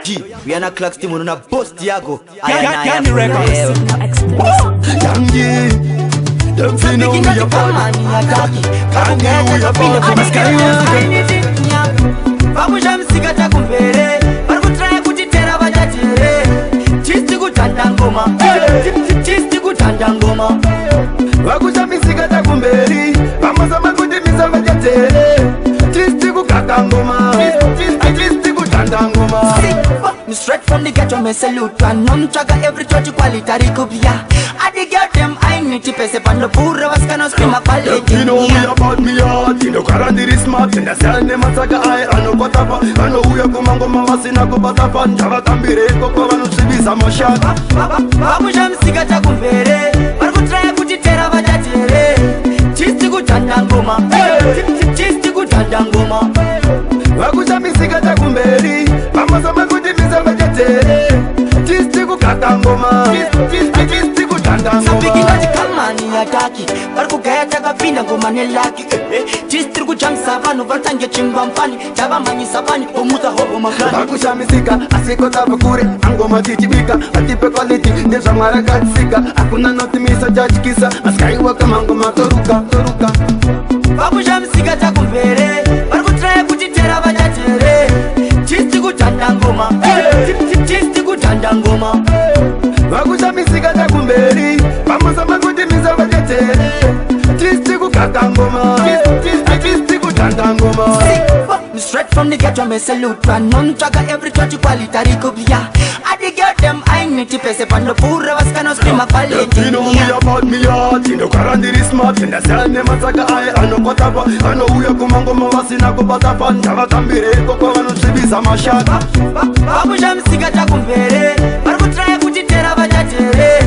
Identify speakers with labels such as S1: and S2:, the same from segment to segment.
S1: D, we are not clocks team, on a boss Diago.
S2: Candy Records.
S3: Yangi, them fi know we a bad. Candy we a bad.
S1: Bamusha msikata kumbere, barikutraya kutitera vajatere. Chisti kutanda ngoma, chisti kutanda ngoma.
S3: Bakusha msikata kumberi, bamazama kutimisa vajatere. Chisti kukaka ngoma, chisti kutanda ngoma.
S1: Me straight from the ghetto, me salute and non chaga every church quality kubia. I dig out them, I need to pay upon the poor was gonna scream a quality.
S3: You know me about me heart, you know Karandiri smart, and I say name Masaka I know Kotapa, I know who you come and go Masina go Batafan, Java Tambire, Coco and Sibisa Mashaka.
S1: Bamusha msikata kumbere, barikutraya kutitera vajatere. Chisti kutanda ngoma, chisti kutanda ngoma.
S3: Bakusha msikata kumberi, bamazama kutimisa vajatere. Chisti kukaka ngoma, chisti kutanda ngoma.
S1: Sapikina chikamani ataki, barikugaya takapinda ngoma nelaki. Chisti kuchamisa vanhu vatange chingwa mpani, chavamanyisa pani pomuza hobo maklani.
S3: Bakusha misika, asiko tabakure, angoma tichibika, atipe quality, ndezva mwara katsika. Hakuna notimisa chachikisa, askaiwa kama ngoma toruka.
S1: Bakusha msikata kumbere, barikutraya kutitera vajatere. Chisti kutanda ngoma, chisti kutanda ngoma.
S3: Bakusha misika takumberi, bamazama kutimisa vajatere. Chisti kukaka ngoma, chisti kutanda ngoma.
S1: Me straight from the ghetto, me salute and non chaga every church quality kubia. I dig out them, I need to pay upon the poor was gonna scream a quality.
S3: You know me about me heart, you know Karandiri smart, and I say name Masaka I know Kotapa, I know who you come and go Masina go Batafan, Java Tambire, Coco and Sibisa Mashaka.
S1: Bamusha msikata kumbere, barikutraya kutitera vajatere.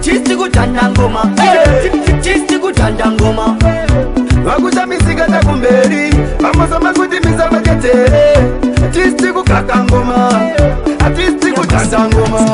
S1: Chisti kutanda ngoma, chisti kutanda ngoma.
S3: Bakusha misika takumberi, bamazama kutimisa vajatere. Chisti kukaka ngoma, chisti kutanda ngoma.